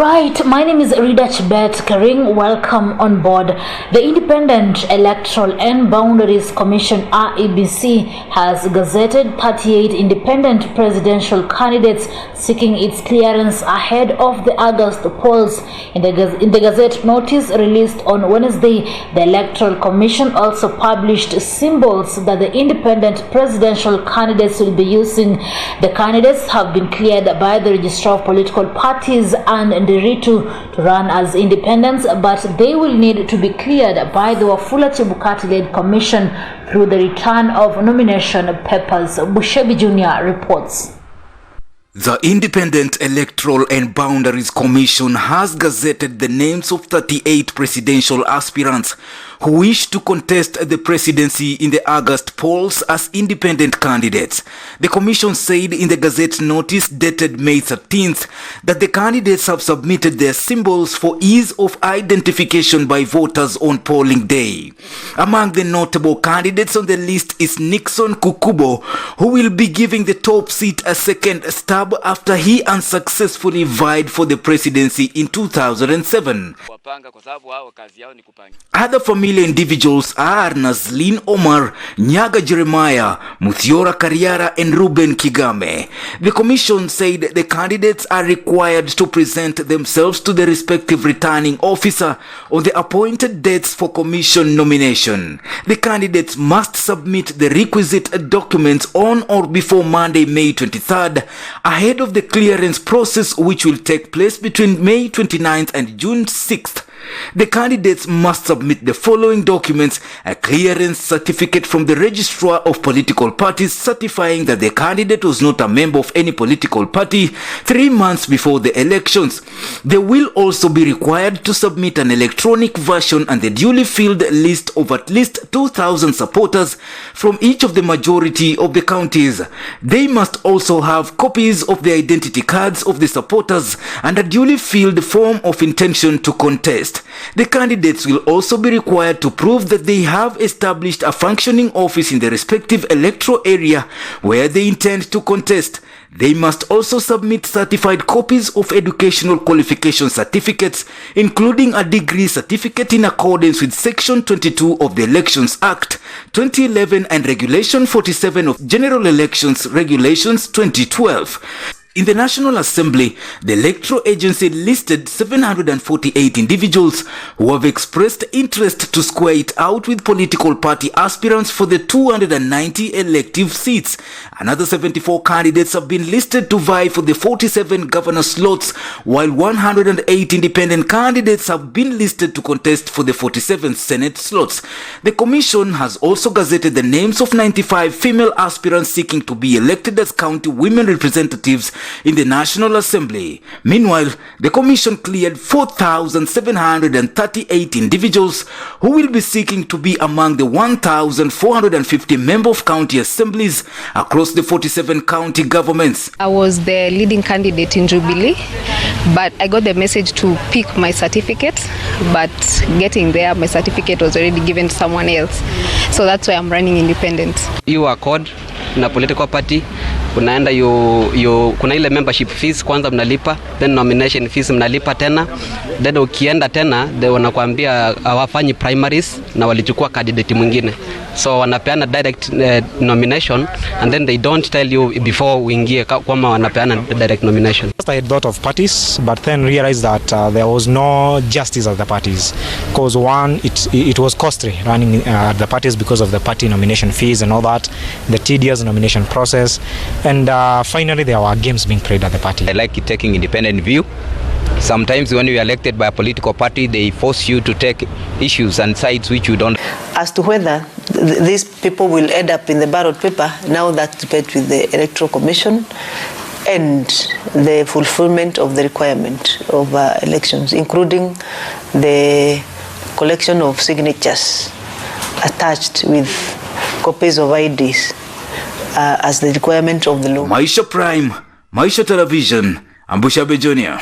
Alright, my name is Rida Chibet Kering. Welcome on board. The Independent Electoral and Boundaries Commission (IEBC) has gazetted 38 independent presidential candidates seeking its clearance ahead of the August polls. In the Gazette notice released on Wednesday, the Electoral Commission also published symbols that the independent presidential candidates will be using. The candidates have been cleared by the Registrar of Political Parties and Ndiritu to run as independents, but they will need to be cleared by the Wafula Chebukati-led commission through the return of nomination papers. Bushebi Jr. reports. The Independent Electoral and Boundaries Commission has gazetted the names of 38 presidential aspirants who wish to contest the presidency in the August polls as independent candidates. The commission said in the Gazette notice dated May 13th that the candidates have submitted their symbols for ease of identification by voters on polling day. Among the notable candidates on the list is Nixon Kukubo, who will be giving the top seat a second stab after he unsuccessfully vied for the presidency in 2007. Other familiar individuals are Nazlin Omar, Nyaga Jeremiah, Muthiora Kariara and Ruben Kigame. The commission said the candidates are required to present themselves to the respective returning officer on the appointed dates for commission nomination. The candidates must submit the requisite documents on or before Monday, May 23rd, ahead of the clearance process which will take place between May 29th and June 6th. The candidates must submit the following documents: a clearance certificate from the Registrar of Political Parties certifying that the candidate was not a member of any political party 3 months before the elections. They will also be required to submit an electronic version and the duly filled list of at least 2,000 supporters from each of the majority of the counties. They must also have copies of the identity cards of the supporters and a duly filled form of intention to contest. The candidates will also be required to prove that they have established a functioning office in the respective electoral area where they intend to contest. They must also submit certified copies of educational qualification certificates, including a degree certificate in accordance with Section 22 of the Elections Act 2011 and Regulation 47 of General Elections Regulations 2012. In the National Assembly, the Electoral Agency listed 748 individuals who have expressed interest to square it out with political party aspirants for the 290 elective seats. Another 74 candidates have been listed to vie for the 47 governor slots, while 108 independent candidates have been listed to contest for the 47 Senate slots. The Commission has also gazetted the names of 95 female aspirants seeking to be elected as county women representatives in the National Assembly. Meanwhile, the Commission cleared 4,738 individuals who will be seeking to be among the 1,450 member of county assemblies across the 47 county governments. I was the leading candidate in Jubilee, but I got the message to pick my certificate, but getting there, my certificate was already given to someone else. So that's why I'm running independent. You are called na political party, unaenda kuna ile membership fees kwanza mnalipa, then nomination fees mnalipa tena, then ukienda tena wanakuambia hawafanyi primaries na walichukua candidate mwingine, so wanapeana direct nomination and then they don't tell you before uingie kama wanapeana direct nomination. I had thought of parties, but then realized that there was no justice at the parties, because one, it was costly running the parties because of the party nomination fees and all that, the tedious nomination process, and finally there were games being played at the party. I like taking independent view. Sometimes when you are elected by a political party, they force you to take issues and sides which you don't. As to whether these people will end up in the ballot paper, now that depends with the Electoral Commission and the fulfillment of the requirement of elections, including the collection of signatures attached with copies of IDs as the requirement of the law. Maisha Prime, Maisha Television, Bushebi Jr.